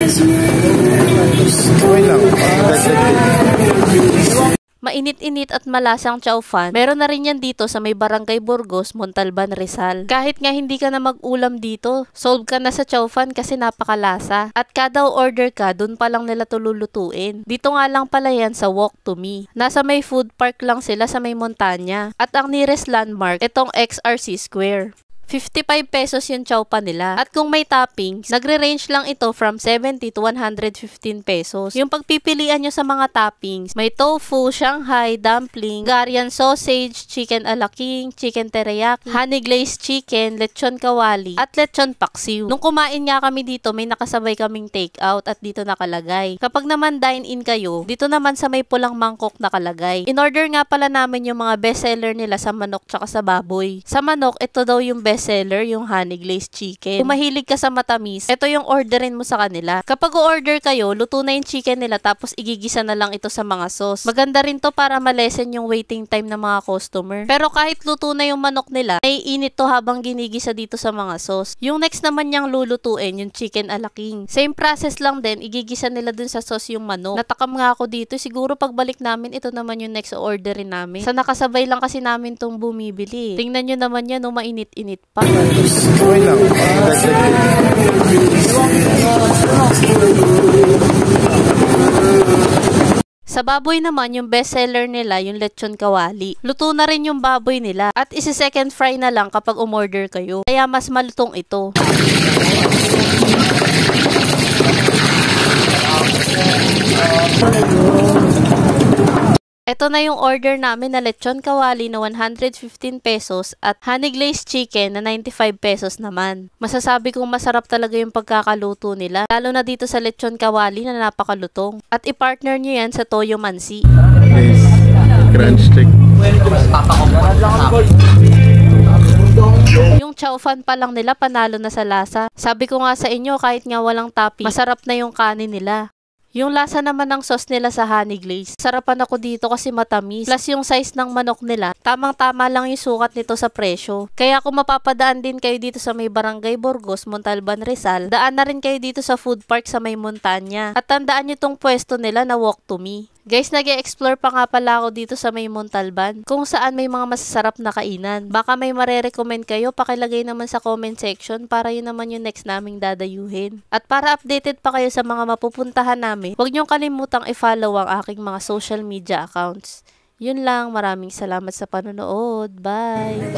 Okay lang. Mainit-init at malasang chow fan. Meron na rin yan dito sa may Barangay Burgos, Montalban, Rizal. Kahit nga hindi ka na mag-ulam dito, solve ka na sa chow fan kasi napakalasa. At kada order ka, dun pa lang nila tululutuin. Dito nga lang pala yan sa Walk to Me. Nasa may food park lang sila sa may montanya. At ang nearest landmark, itong XRC Square. 55 pesos yung chow pan nila. At kung may toppings, nagre-range lang ito from 70 to 115 pesos. Yung pagpipilian nyo sa mga toppings, may tofu, Shanghai, dumpling, Hungarian sausage, chicken ala king, chicken teriyaki, honey glazed chicken, lechon kawali, at lechon paksiw. Nung kumain nga kami dito, may nakasabay kaming take out at dito nakalagay. Kapag naman dine-in kayo, dito naman sa may pulang mangkok nakalagay. In-order nga pala namin yung mga bestseller nila sa manok tsaka sa baboy. Sa manok, ito daw yung bestseller, yung honey glazed chicken. Kung mahilig ka sa matamis, ito yung orderin mo sa kanila. Kapag o-order kayo, luto na yung chicken nila tapos igigisa na lang ito sa mga sauce. Maganda rin to para malesen yung waiting time ng mga customer. Pero kahit luto na yung manok nila, ay init to habang ginigisa dito sa mga sauce. Yung next naman niyang lulutuin, yung chicken ala king. Same process lang din, igigisa nila dun sa sauce yung manok. Natakam nga ako dito, siguro pagbalik namin, ito naman yung next orderin namin. Sa nakasabay lang kasi namin tong bumibili. Tingnan nyo naman yan, mainit-init pa. Okay lang. Sa baboy naman, yung bestseller nila, yung lechon kawali. Luto na rin yung baboy nila at isi-second fry na lang kapag umorder kayo. Kaya mas malutong ito. Ito na yung order namin na lechon kawali na 115 pesos at honey glazed chicken na 95 pesos naman. Masasabi kong masarap talaga yung pagkakaluto nila, lalo na dito sa lechon kawali na napakalutong. At i-partner nyo yan sa toyo mansi. Yes. Crunch stick. Yung chow fan pa lang nila, panalo na sa lasa. Sabi ko nga sa inyo, kahit nga walang topping, masarap na yung kanin nila. Yung lasa naman ng sauce nila sa honey glaze, sarapan ako dito kasi matamis. Plus yung size ng manok nila, tamang-tama lang yung sukat nito sa presyo. Kaya kung mapapadaan din kayo dito sa may Barangay Burgos, Montalban, Rizal, daan na rin kayo dito sa food park sa may montanya. At tandaan nyo tong pwesto nila na Walk to Me. Guys, nag-e-explore pa nga pala ako dito sa may Montalban kung saan may mga masasarap na kainan. Baka may mare-recommend kayo, pakilagay naman sa comment section para yun naman yung next naming dadayuhin. At para updated pa kayo sa mga mapupuntahan namin, huwag niyong kalimutang i-follow ang aking mga social media accounts. Yun lang, maraming salamat sa panonood. Bye!